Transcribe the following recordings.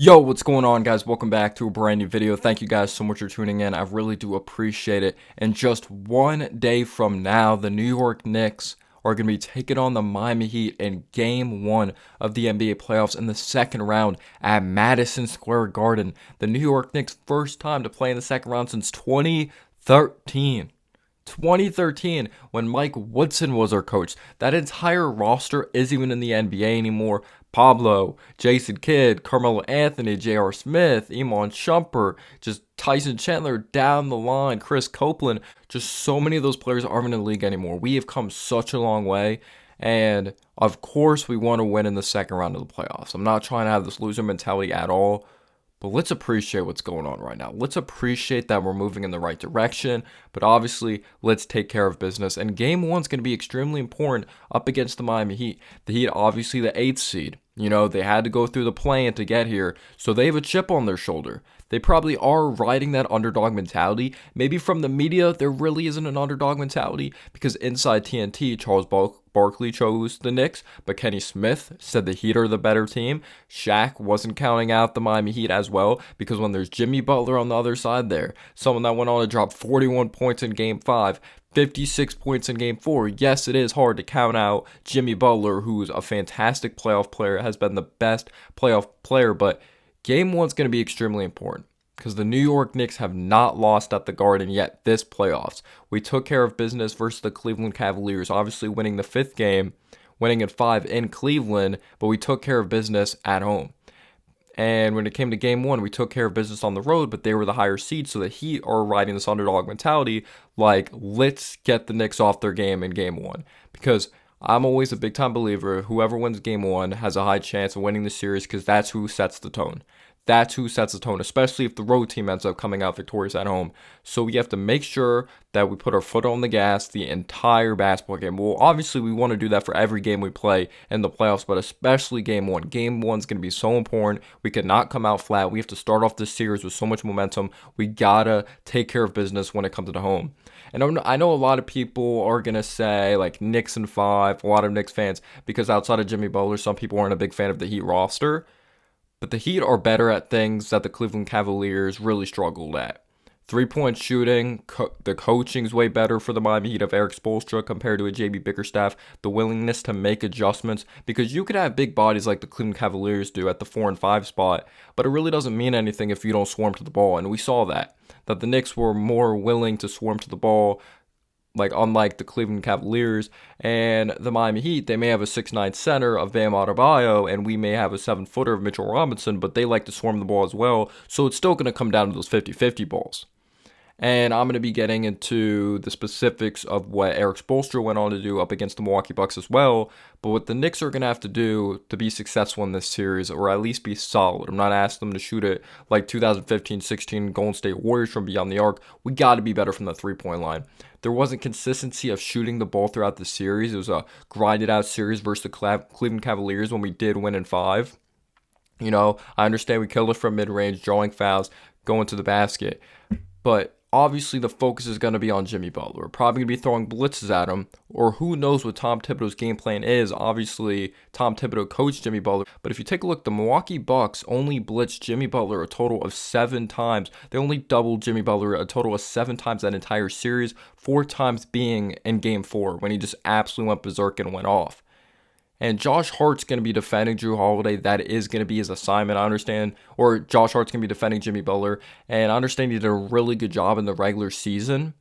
Yo, what's going on, guys? Welcome back to a brand new video. Thank you guys so much for tuning in. I really do appreciate it. And just one day from now, the New York Knicks are going to be taking on the Miami Heat in Game 1 of the NBA playoffs in the second round at Madison Square Garden. The New York Knicks' first time to play in the second round since 2013. 2013, when Mike Woodson was our coach. That entire roster isn't even in the NBA anymore. Pablo, Jason Kidd, Carmelo Anthony, J.R. Smith, Iman Shumpert, just Tyson Chandler down the line, Chris Copeland. Just so many of those players aren't in the league anymore. We have come such a long way. And of course, we want to win in the second round of the playoffs. I'm not trying to have this loser mentality at all. But let's appreciate what's going on right now. Let's appreciate that we're moving in the right direction. But obviously, let's take care of business. And game one's going to be extremely important up against the Miami Heat. The Heat, obviously, the 8th seed. You know, they had to go through the play-in to get here. So they have a chip on their shoulder. They probably are riding that underdog mentality. Maybe from the media, there really isn't an underdog mentality because inside TNT, Charles Barkley chose the Knicks, but Kenny Smith said the Heat are the better team. Shaq wasn't counting out the Miami Heat as well because when there's Jimmy Butler on the other side there, someone that went on to drop 41 points in Game 5, 56 points in Game 4. Yes, it is hard to count out Jimmy Butler, who's a fantastic playoff player, has been the best playoff player, but Game 1's going to be extremely important because the New York Knicks have not lost at the Garden yet this playoffs. We took care of business versus the Cleveland Cavaliers, obviously winning the 5th game, winning at 5 in Cleveland, but we took care of business at home. And when it came to Game 1, we took care of business on the road, but they were the higher seed, so the Heat are riding this underdog mentality, like, let's get the Knicks off their game in Game 1. Because I'm always a big-time believer, whoever wins Game 1 has a high chance of winning the series because that's who sets the tone. That's who sets the tone, especially if the road team ends up coming out victorious at home. So we have to make sure that we put our foot on the gas the entire basketball game. Well, obviously, we want to do that for every game we play in the playoffs, but especially Game 1. Game 1 is going to be so important. We cannot come out flat. We have to start off this series with so much momentum. We got to take care of business when it comes to the home. And I know a lot of people are going to say, like, Knicks in 5, a lot of Knicks fans, because outside of Jimmy Butler, some people aren't a big fan of the Heat roster. But the Heat are better at things that the Cleveland Cavaliers really struggled at. Three-point shooting, the coaching's way better for the Miami Heat of Eric Spoelstra compared to a JB Bickerstaff. The willingness to make adjustments, because you could have big bodies like the Cleveland Cavaliers do at the 4 and 5 spot, but it really doesn't mean anything if you don't swarm to the ball, and we saw that the Knicks were more willing to swarm to the ball, like unlike the Cleveland Cavaliers and the Miami Heat. They may have a 6'9 center of Bam Adebayo, and we may have a 7-footer of Mitchell Robinson, but they like to swarm the ball as well, so it's still going to come down to those 50-50 balls. And I'm going to be getting into the specifics of what Eric Spoelstra went on to do up against the Milwaukee Bucks as well. But what the Knicks are going to have to do to be successful in this series, or at least be solid. I'm not asking them to shoot it like 2015-16 Golden State Warriors from beyond the arc. We got to be better from the three-point line. There wasn't consistency of shooting the ball throughout the series. It was a grinded-out series versus the Cleveland Cavaliers when we did win in 5. You know, I understand we killed it from mid-range, drawing fouls, going to the basket. But obviously, the focus is going to be on Jimmy Butler. We're probably going to be throwing blitzes at him, or who knows what Tom Thibodeau's game plan is. Obviously, Tom Thibodeau coached Jimmy Butler, but if you take a look, the Milwaukee Bucks only blitzed Jimmy Butler a total of 7 times. They only doubled Jimmy Butler a total of 7 times that entire series, 4 times being in Game 4 when he just absolutely went berserk and went off. And Josh Hart's going to be defending Jrue Holiday. That is going to be his assignment, I understand. Or Josh Hart's going to be defending Jimmy Butler. And I understand he did a really good job in the regular season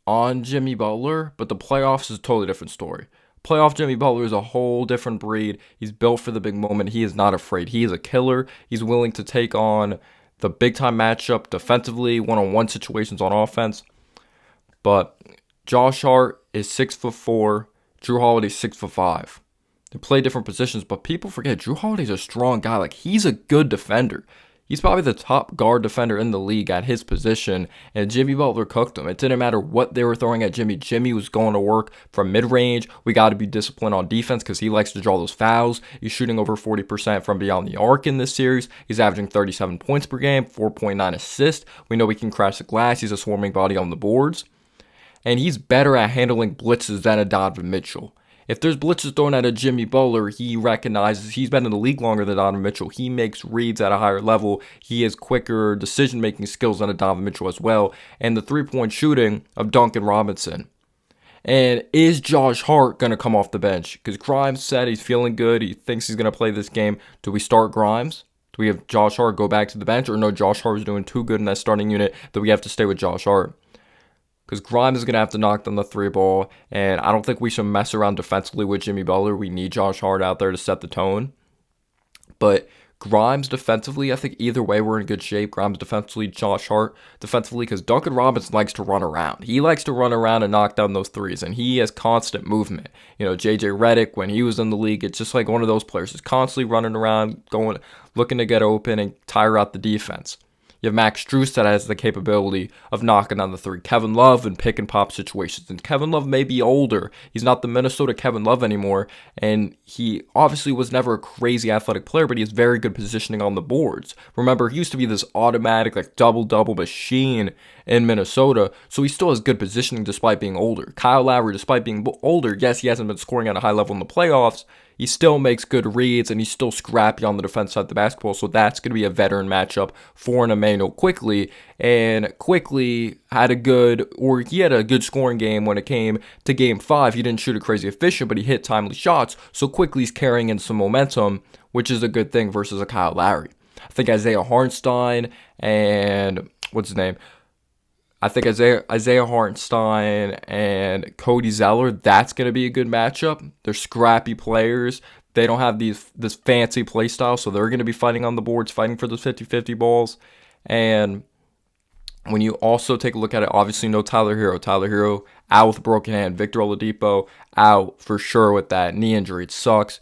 on Jimmy Butler. But the playoffs is a totally different story. Playoff Jimmy Butler is a whole different breed. He's built for the big moment. He is not afraid. He is a killer. He's willing to take on the big-time matchup defensively, one-on-one situations on offense. But Josh Hart is 6'4". Jrue Holiday's 6'5". They play different positions, but people forget Jrue Holiday's a strong guy. Like, he's a good defender. He's probably the top guard defender in the league at his position, and Jimmy Butler cooked him. It didn't matter what they were throwing at Jimmy. Jimmy was going to work from mid-range. We got to be disciplined on defense because he likes to draw those fouls. He's shooting over 40% from beyond the arc in this series. He's averaging 37 points per game, 4.9 assists. We know he can crash the glass. He's a swarming body on the boards. And he's better at handling blitzes than a Donovan Mitchell. If there's blitzes thrown at a Jimmy Butler, he recognizes he's been in the league longer than Donovan Mitchell. He makes reads at a higher level. He has quicker decision-making skills than a Donovan Mitchell as well. And the three-point shooting of Duncan Robinson. And is Josh Hart going to come off the bench? Because Grimes said he's feeling good. He thinks he's going to play this game. Do we start Grimes? Do we have Josh Hart go back to the bench? Or no, Josh Hart is doing too good in that starting unit that we have to stay with Josh Hart? Because Grimes is going to have to knock down the three ball. And I don't think we should mess around defensively with Jimmy Butler. We need Josh Hart out there to set the tone. But Grimes defensively, I think either way we're in good shape. Grimes defensively, Josh Hart defensively, because Duncan Robinson likes to run around. He likes to run around and knock down those threes, and he has constant movement. You know, JJ Redick, when he was in the league, it's just like one of those players who's constantly running around, looking to get open and tire out the defense. You have Max Strus that has the capability of knocking down the three. Kevin Love in pick and pop situations. And Kevin Love may be older. He's not the Minnesota Kevin Love anymore. And he obviously was never a crazy athletic player, but he has very good positioning on the boards. Remember, he used to be this automatic, like double-double machine in Minnesota. So he still has good positioning despite being older. Kyle Lowry, despite being older, yes, he hasn't been scoring at a high level in the playoffs. He still makes good reads, and he's still scrappy on the defense side of the basketball, so that's going to be a veteran matchup for an Emmanuel Quickley. And Quickley had a good scoring game when it came to Game 5. He didn't shoot it crazy efficient, but he hit timely shots, so Quickley's carrying in some momentum, which is a good thing versus a Kyle Lowry. I think Isaiah Hartenstein and, I think Isaiah Hartenstein and Cody Zeller, that's going to be a good matchup. They're scrappy players. They don't have this fancy play style, so they're going to be fighting on the boards, fighting for those 50-50 balls. And when you also take a look at it, obviously no Tyler Hero. Tyler Hero out with a broken hand. Victor Oladipo out for sure with that knee injury. It sucks.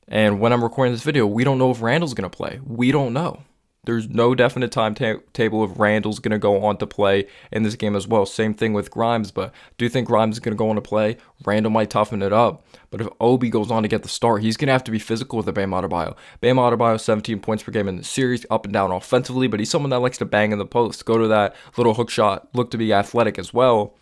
And when I'm recording this video, we don't know if Randall's going to play. We don't know. There's no definite timetable if Randall's going to go on to play in this game as well. Same thing with Grimes, but do you think Grimes is going to go on to play? Randall might toughen it up. But if Obi goes on to get the start, he's going to have to be physical with the Bam Adebayo. Bam Adebayo, 17 points per game in the series, up and down offensively, but he's someone that likes to bang in the post, go to that little hook shot, look to be athletic as well,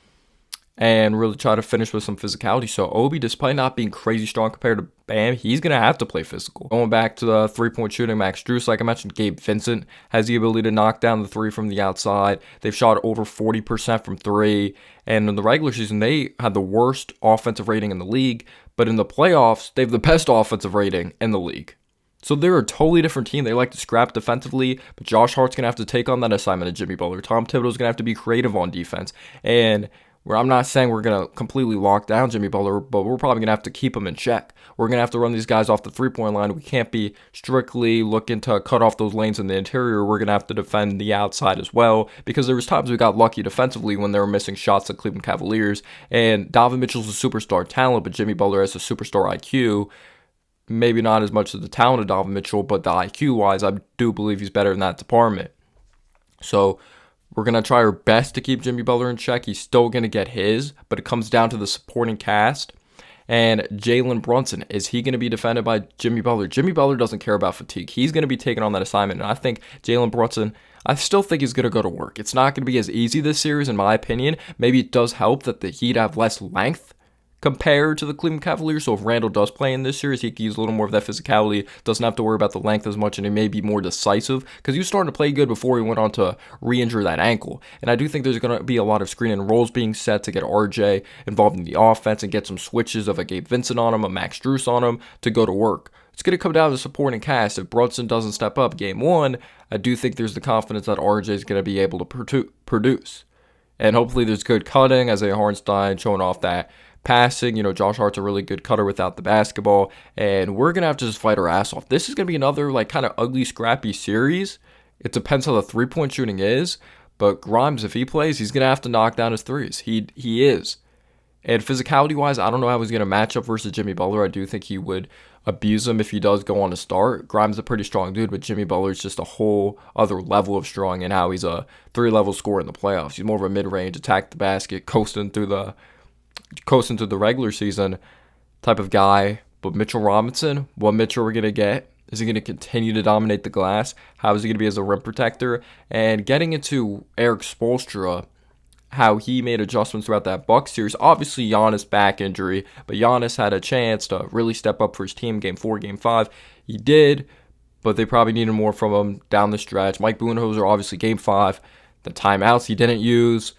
and really try to finish with some physicality. So Obi, despite not being crazy strong compared to Bam, he's going to have to play physical. Going back to the three-point shooting, Max Strus, like I mentioned, Gabe Vincent has the ability to knock down the three from the outside. They've shot over 40% from three. And in the regular season, they had the worst offensive rating in the league. But in the playoffs, they have the best offensive rating in the league. So they're a totally different team. They like to scrap defensively, but Josh Hart's going to have to take on that assignment of Jimmy Butler. Tom Thibodeau's going to have to be creative on defense. And where I'm not saying we're going to completely lock down Jimmy Butler, but we're probably going to have to keep him in check. We're going to have to run these guys off the three-point line. We can't be strictly looking to cut off those lanes in the interior. We're going to have to defend the outside as well, because there was times we got lucky defensively when they were missing shots at Cleveland Cavaliers. And Donovan Mitchell's a superstar talent, but Jimmy Butler has a superstar IQ. Maybe not as much as the talent of Donovan Mitchell, but the IQ-wise, I do believe he's better in that department. So we're going to try our best to keep Jimmy Butler in check. He's still going to get his, but it comes down to the supporting cast. And Jalen Brunson, is he going to be defended by Jimmy Butler? Jimmy Butler doesn't care about fatigue. He's going to be taking on that assignment. And I think Jalen Brunson, I still think he's going to go to work. It's not going to be as easy this series, in my opinion. Maybe it does help that the Heat have less length compared to the Cleveland Cavaliers. So if Randall does play in this series, he can use a little more of that physicality, doesn't have to worry about the length as much, and he may be more decisive, because he was starting to play good before he went on to re-injure that ankle. And I do think there's going to be a lot of screen and rolls being set to get RJ involved in the offense and get some switches of a Gabe Vincent on him, a Max Strus on him to go to work. It's going to come down to the supporting cast. If Brunson doesn't step up game one, I do think there's the confidence that RJ is going to be able to produce. And hopefully there's good cutting, Isaiah Hartenstein showing off that passing. You know, Josh Hart's a really good cutter without the basketball, and we're going to have to just fight our ass off. This is going to be another kind of ugly, scrappy series. It depends how the three-point shooting is, but Grimes, if he plays, he's going to have to knock down his threes. He is. And physicality-wise, I don't know how he's going to match up versus Jimmy Butler. I do think he would abuse him if he does go on to start. Grimes is a pretty strong dude, but Jimmy Butler is just a whole other level of strong, and how he's a three-level scorer in the playoffs. He's more of a mid-range, attack the basket, coasting through the regular season type of guy. But Mitchell Robinson, what Mitchell we're going to get? Is he going to continue to dominate the glass? How is he going to be as a rim protector? And getting into Eric Spoelstra, how he made adjustments throughout that Bucks series. Obviously, Giannis back injury, but Giannis had a chance to really step up for his team game 4, game 5. He did, but they probably needed more from him down the stretch. Mike Budenholzer, obviously, game 5, the timeouts he didn't use,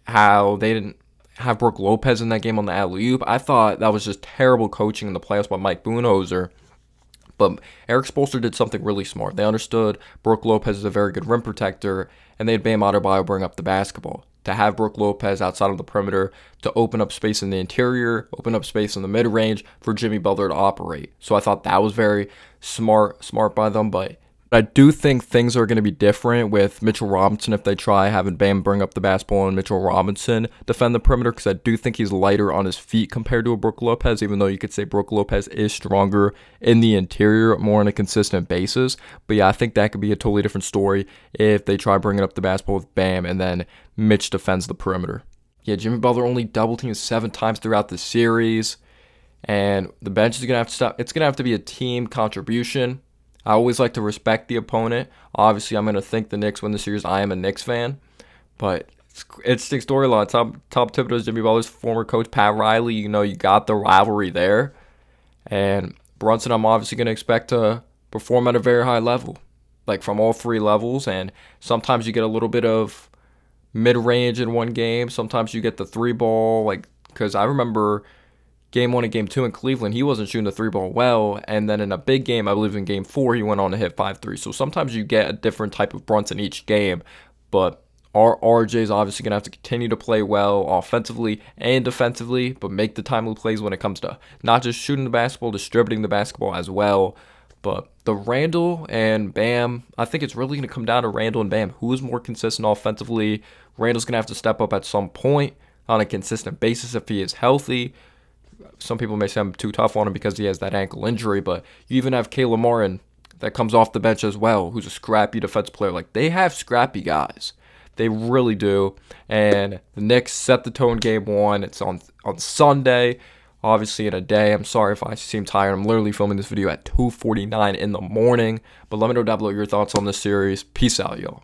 how they didn't have Brook Lopez in that game on the alley-oop. I thought that was just terrible coaching in the playoffs by Mike Budenholzer. But Eric Spoelstra did something really smart. They understood Brook Lopez is a very good rim protector, and they had Bam Adebayo bring up the basketball. To have Brook Lopez outside of the perimeter, to open up space in the interior, open up space in the mid-range for Jimmy Butler to operate. So I thought that was very smart by them, but I do think things are going to be different with Mitchell Robinson if they try having Bam bring up the basketball and Mitchell Robinson defend the perimeter, because I do think he's lighter on his feet compared to a Brook Lopez, even though you could say Brook Lopez is stronger in the interior, more on a consistent basis. But yeah, I think that could be a totally different story if they try bringing up the basketball with Bam and then Mitch defends the perimeter. Yeah, Jimmy Butler only double teamed 7 times throughout the series, and the bench is going to have to stop. It's going to have to be a team contribution. I always like to respect the opponent. Obviously, I'm going to think the Knicks win the series. I am a Knicks fan. But it's the storyline. Tom Thibodeau's Jimmy Butler's former coach, Pat Riley. You know, you got the rivalry there. And Brunson, I'm obviously going to expect to perform at a very high level, like from all 3 levels. And sometimes you get a little bit of mid-range in one game. Sometimes you get the 3-ball, like, because I remember Game 1 and Game 2 in Cleveland, he wasn't shooting the 3-ball well, and then in a big game, I believe in Game 4, he went on to hit 5 threes. So sometimes you get a different type of Brunson each game, but our RJ is obviously going to have to continue to play well offensively and defensively, but make the timely plays when it comes to not just shooting the basketball, distributing the basketball as well. But the Randle and Bam, I think it's really going to come down to Randle and Bam. Who is more consistent offensively? Randle's going to have to step up at some point on a consistent basis if he is healthy. Some people may say I'm too tough on him because he has that ankle injury, but you even have Caleb Martin that comes off the bench as well, who's a scrappy defensive player. Like, they have scrappy guys. They really do. And the Knicks set the tone game 1. It's on Sunday, obviously in a day. I'm sorry if I seem tired. I'm literally filming this video at 2:49 in the morning. But let me know down below your thoughts on this series. Peace out, y'all.